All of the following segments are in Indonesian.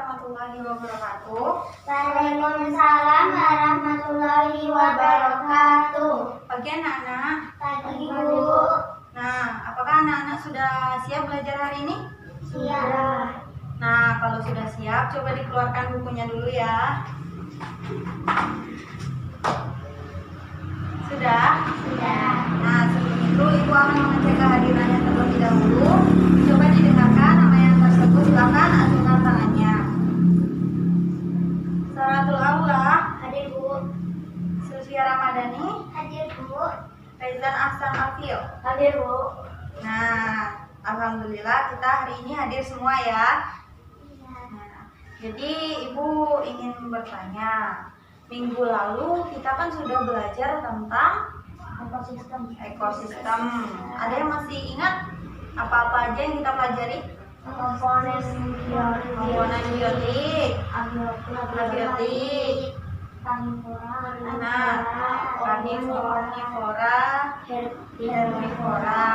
warahmatullahi wabarakatuh. Waalaikumsalam warahmatullahi wabarakatuh. Pagi anak-anak. Pagi Bu. Nah, apakah anak-anak sudah siap belajar hari ini? Siap. Nah, kalau sudah siap, coba dikeluarkan bukunya dulu ya. Sudah? Sudah. Nah, sebelum itu Ibu akan mengecek kehadirannya terlebih dahulu. Coba didengarkan nama yang tersebut, silakan acungkan tangannya. Salatul Aulah, Hadir Bu. Sulfia Ramadhani, Hadir Bu. Faizan Ahsan Afil. Hadir Bu. Nah, alhamdulillah kita hari ini hadir semua ya. Nah, jadi Ibu ingin bertanya, minggu lalu kita kan sudah belajar tentang ekosistem. Ada yang masih ingat apa-apa aja yang kita pelajari? Komponen Komponen biotik, abiotik, karnivora, herbivora.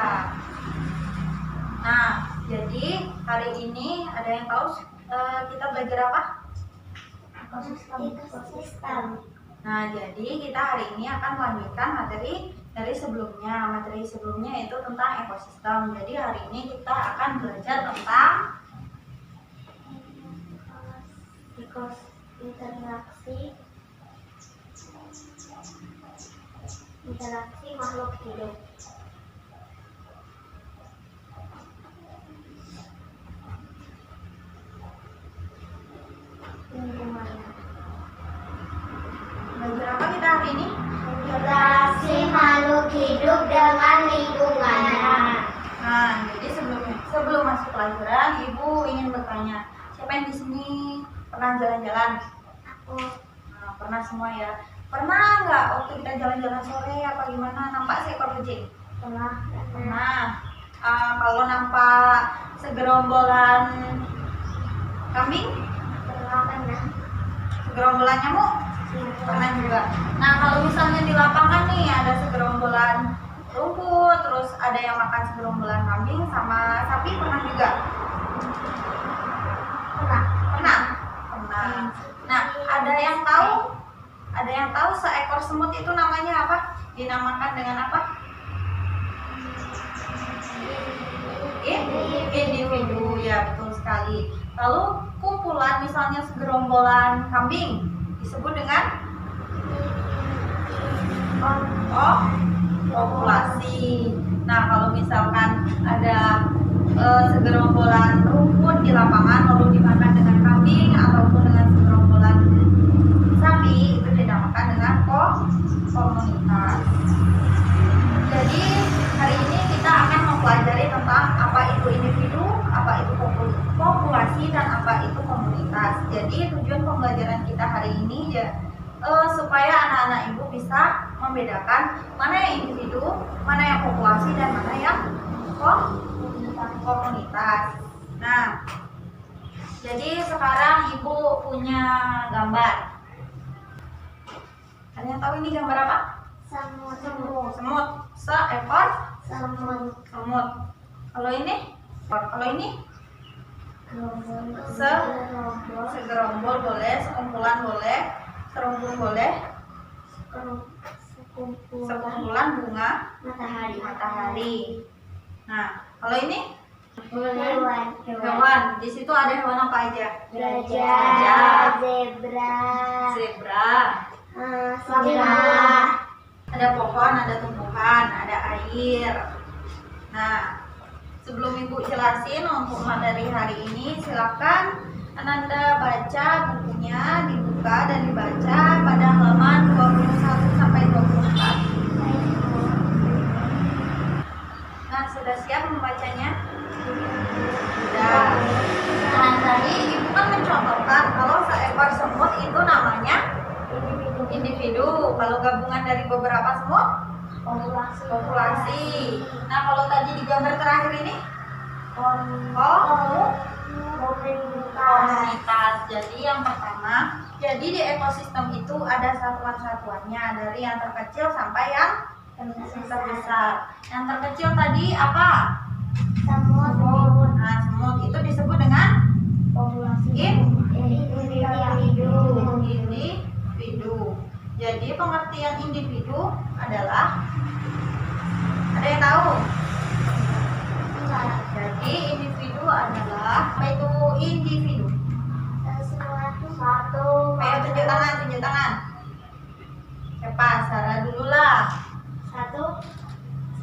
Nah, jadi hari ini ada yang tahu kita belajar apa? Ekosistem. Nah, jadi kita hari ini akan melanjutkan materi dari sebelumnya. Materi sebelumnya itu tentang ekosistem. Jadi hari ini kita akan belajar tentang interaksi makhluk hidup. Lingkungan. belajar apa kita hari ini? Interaksi makhluk hidup dengan lingkungannya. Nah, jadi sebelum masuk pelajaran, Ibu ingin bertanya, siapa yang di sini pernah jalan-jalan? Aku Nah, pernah semua ya. Pernah nggak waktu kita jalan-jalan sore apa gimana nampak seekor kucing? pernah Pernah. Kalau nampak segerombolan kambing, pernah segerombolan nyamuk, pernah juga. Nah, kalau misalnya di lapangan nih ada segerombolan rumput, terus ada yang makan segerombolan kambing sama sapi, pernah juga? pernah Pernah. Nah, ada yang tahu seekor semut itu namanya apa? Dinamakan dengan apa? Individu, ya betul sekali. Lalu kumpulan misalnya segerombolan kambing disebut dengan populasi. Nah, kalau misalkan ada segerombolan rumput di lapangan lalu dimakan dengan kambing ataupun dengan segerombolan sapi, itu dinamakan dengan komunitas. Jadi hari ini kita akan mempelajari tentang apa itu individu, apa itu populasi, dan apa itu komunitas. Jadi tujuan pembelajaran kita hari ini ya supaya anak-anak Ibu bisa membedakan mana yang individu, mana yang populasi, dan mana yang komunitas. Nah, jadi sekarang Ibu punya gambar. Kalian tahu ini gambar apa? semut Seekor semut semut. Kalau ini? Segerombol boleh, sekumpulan boleh, serumpun boleh, sekumpulan bunga matahari. Nah, kalau ini hewan. Di situ ada hewan apa aja? gajah, Zebra. singa, Ada pohon, ada tumbuhan, ada air. Nah, sebelum Ibu jelasin untuk materi hari ini, silakan Ananda baca bukunya, dibuka dan dibaca pada halaman 21 sampai 24. Nah, sudah siap membacanya? Sudah. Nah, tadi Ibu kan mencontohkan kalau seekor semut itu namanya individu. Kalau gabungan dari beberapa semut, populasi. Nah, kalau tadi di gambar terakhir ini, komunitas. Jadi yang pertama, jadi di ekosistem itu ada satuan-satuannya dari yang terkecil sampai yang terbesar. Yang terkecil tadi apa? semut. Nah, semut itu disebut dengan Populasi. individu. pengertian individu adalah, ada yang tahu? Jadi individu adalah, apa itu individu? Satu Ayo tunjuk tangan. Siapa? Sarah dulu lah.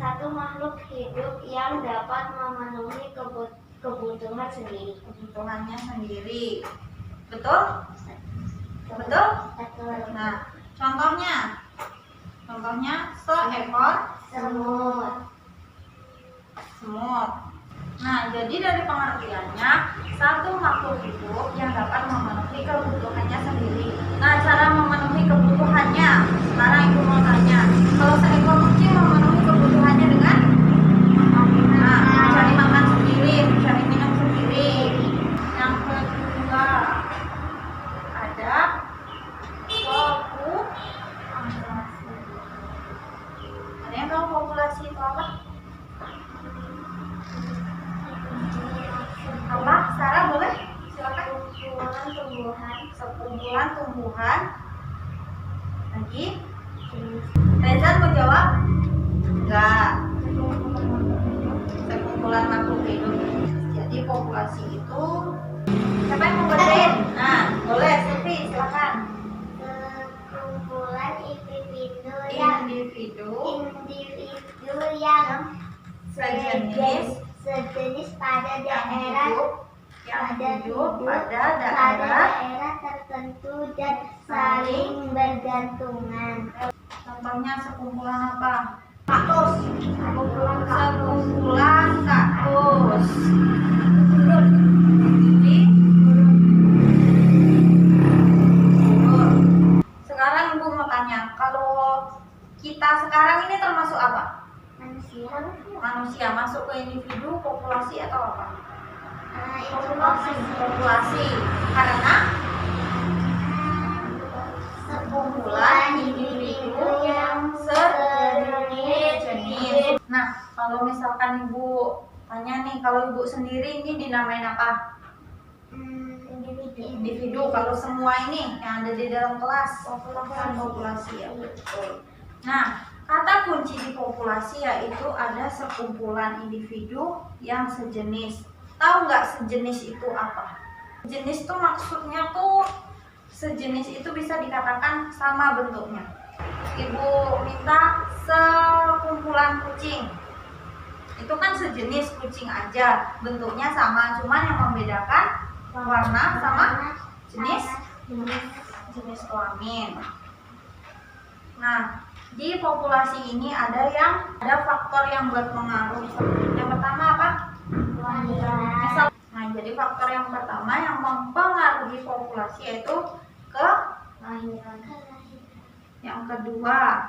satu makhluk hidup yang dapat memenuhi kebutuhan sendiri. Kebutuhannya sendiri. Betul? Betul? Nah, contohnya seekor semut. Nah, jadi dari pengertiannya, satu makhluk hidup yang dapat memenuhi kebutuhannya sendiri. Nah, cara memenuhi kebutuhannya, sekarang ibu mau tanya, kalau seekor kucing memenuhi kebutuhannya dengan mencari makan sendiri, mencari minum sendiri. Yang kedua, ada populasi. Ada yang tahu populasi itu apa? Apa? Sarah boleh? Silakan. Sekumpulan tumbuhan. Lagi? Reza mau jawab? Enggak. Sekumpulan makhluk hidup. Jadi populasi itu, siapa yang mau bacain? Nah, boleh. Sylvie, silakan. Sekumpulan individu yang sejenis pada daerah daerah tertentu dan saling bergantungan. Contohnya sekumpulan apa? Sekumpulan kaktus. Jadi, sekarang ibu mau tanya, kalau kita sekarang ini termasuk apa? Manusia masuk ke individu, populasi atau apa? Populasi. Karena sekumpulan individu yang sejenis. Nah, kalau misalkan ibu tanya nih, kalau ibu sendiri ini dinamain apa? Individu. Kalau semua ini yang ada di dalam kelas, populasi ya, betul. Nah, kata kunci di populasi yaitu ada sekumpulan individu yang sejenis. Tahu nggak sejenis itu apa? Sejenis tuh maksudnya tuh, sejenis itu bisa dikatakan sama bentuknya. Ibu minta sekumpulan kucing. Itu kan sejenis kucing aja, bentuknya sama, cuman yang membedakan warna sama jenis kelamin. Nah, di populasi ini ada faktor yang berpengaruh. Yang pertama apa? Misal, nah jadi faktor yang pertama yang mempengaruhi populasi yaitu kelahiran. Yang kedua,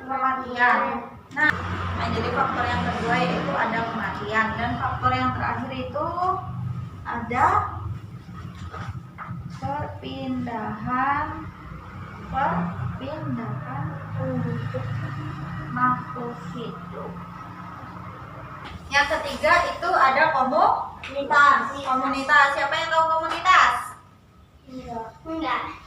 kematian. Nah, jadi faktor yang kedua yaitu ada kematian, dan faktor yang terakhir itu ada perpindahan makhluk hidup. Yang ketiga itu ada komunitas. Siapa yang tahu komunitas? Enggak.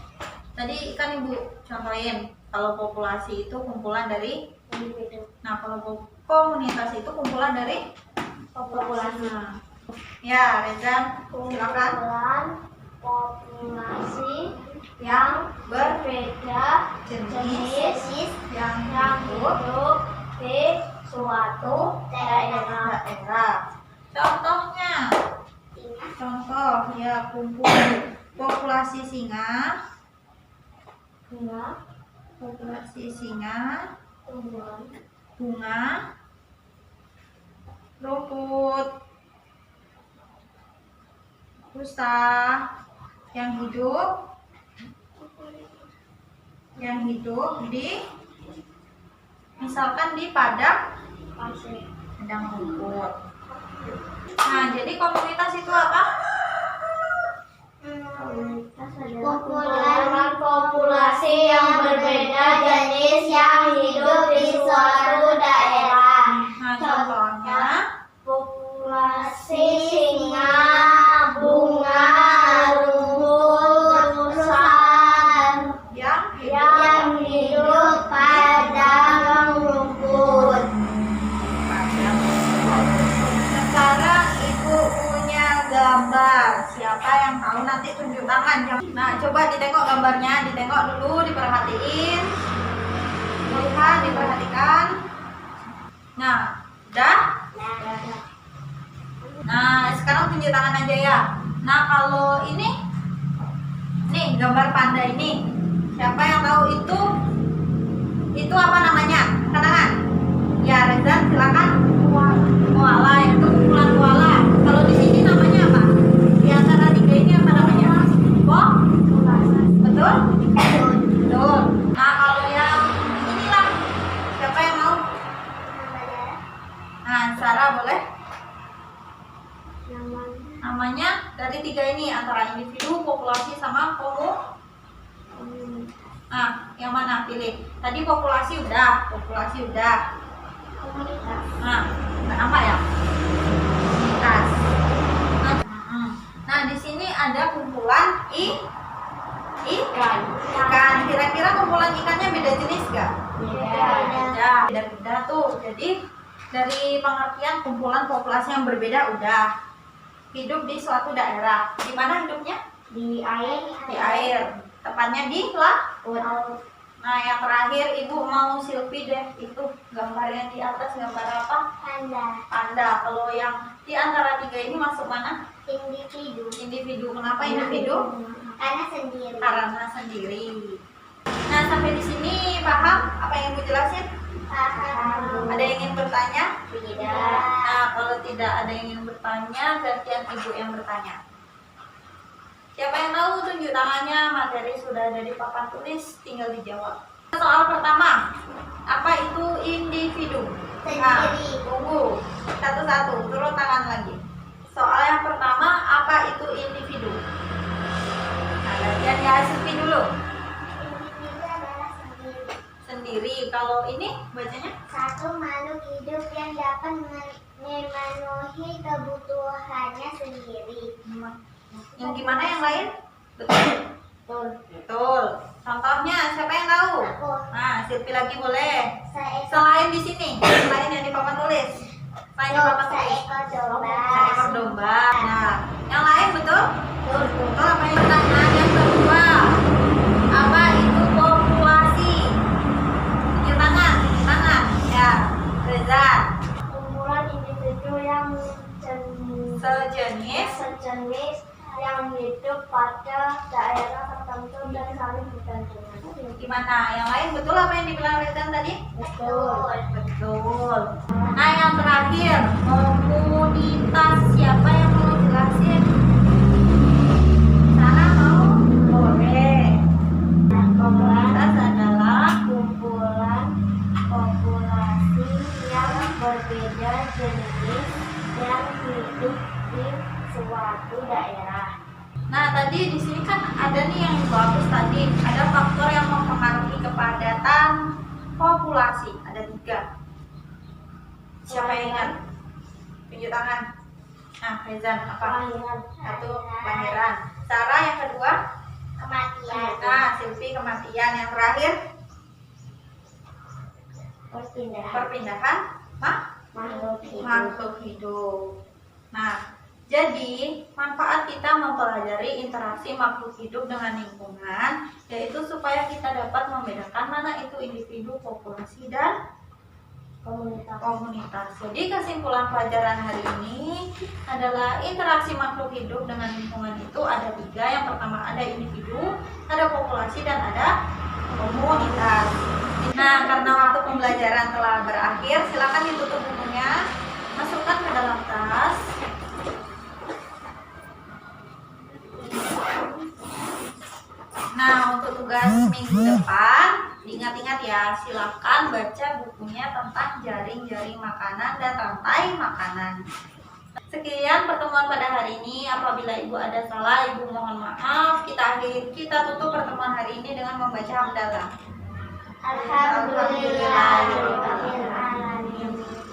Tadi kan ibu contohin kalau populasi itu kumpulan dari Individu. Nah, kalau komunitas itu kumpulan dari Populasi. Ya, Reza, silakan. Kumpulan populasi Yang berbeda jenis yang yang hidup hidup di suatu daerah. Contohnya, ya populasi singa, bunga, rumput, rusa yang hidup di, misalkan di padang rumput. Nah, jadi komunitas itu apa? Kumpulan populasi yang berbeda jenis yang hidup di suatu daerah. Nah, contohnya Populasi singa, bunga, rumput, rusa, Siapa yang tahu nanti tunjuk tangan. Nah, coba ditengok gambarnya, ditengok dulu, diperhatiin. Lihat, diperhatikan. Nah, udah? Nah, sekarang tunjuk tangan aja ya. Nah, kalau ini, nih gambar panda ini. Siapa yang tahu itu apa namanya? Angkat tangan. Ya, Rezan silakan. Koala, itu kumpulan koala. Kalau di sini namanya apa? Di antara tiga ini apa namanya? Betul? Betul. Nah, kalau yang inilah, siapa yang mau? Nah, Sarah boleh? Namanya dari tiga ini antara individu, populasi, sama komunitas. Nah, yang mana pilih? Tadi populasi udah. Nah, apa ya? Komunitas. Nah, di sini ada kumpulan ikan. Kira-kira kumpulan ikannya beda jenis gak? Beda tuh. Jadi dari pengertian kumpulan populasi yang berbeda udah. Hidup di suatu daerah. Di mana hidupnya? Di air. Di air. Tepatnya di laut. Nah, yang terakhir Ibu mau Silvi deh. Itu gambarnya di atas gambar apa? Panda. Kalau yang di antara tiga ini masuk mana? Individu. Kenapa individu? Karena sendiri. Nah, sampai di sini paham apa yang Ibu jelasin? Ada yang ingin bertanya? Tidak. Nah, kalau tidak ada yang ingin bertanya, gantian Ibu yang bertanya. Siapa yang tahu tunjuk tangannya, materi sudah ada di papan tulis, tinggal dijawab. Soal pertama, apa itu individu? Nah, tunggu, satu-satu, turun tangan lagi. Soal yang pertama, apa itu individu? Nah, gantian ya, Silvi dulu. Individu adalah Sendiri, kalau ini bacanya? satu makhluk hidup yang dapat memenuhi kebutuhannya sendiri. Yang gimana yang lain? Betul. Contohnya siapa yang tahu? Aku. Nah, Silvi lagi boleh. Seekor Selain di sini, selain yang di papan tulis. Selain di papan tulis. Seekor domba. Nah, yang lain betul? Betul. Apa yang pertanyaan yang kedua? Apa itu populasi? Tunjuk tangan. Ya, Reza. kumpulan individu yang sejenis yang hidup pada daerah tertentu dan saling bergantungan. Gimana? Yang lain betul apa yang dibilang Reza tadi? Betul. Nah, yang terakhir, komunitas. Siapa yang mau jelasin? Sana mau? Boleh. Komunitas adalah Kumpulan populasi yang berbeda jenis yang hidup di suatu daerah. Nah, tadi di sini kan ada nih yang bagus tadi. Ada faktor yang mempengaruhi kepadatan populasi. Ada 3. Siapa yang ingat? Tunjuk tangan. Nah, Rezan apa? Satu, kelahiran. Sarah yang kedua? Kematian. Nah, Silvi kematian. Yang terakhir? Perpindahan makhluk hidup. Nah, jadi manfaat kita mempelajari interaksi makhluk hidup dengan lingkungan, yaitu supaya kita dapat membedakan mana itu individu, populasi, dan komunitas. Jadi kesimpulan pelajaran hari ini adalah interaksi makhluk hidup dengan lingkungan itu ada 3. Yang pertama ada individu, ada populasi, dan ada komunitas. Nah, karena waktu pembelajaran telah berakhir, silakan ditutup bukunya, masukkan ke dalam tas. Nah, untuk tugas minggu depan, ingat-ingat ya, silakan baca bukunya tentang jaring-jaring makanan dan rantai makanan. Sekian pertemuan pada hari ini. Apabila Ibu ada salah, Ibu mohon maaf. Kita tutup pertemuan hari ini dengan membaca hamdalah. Alhamdulillah.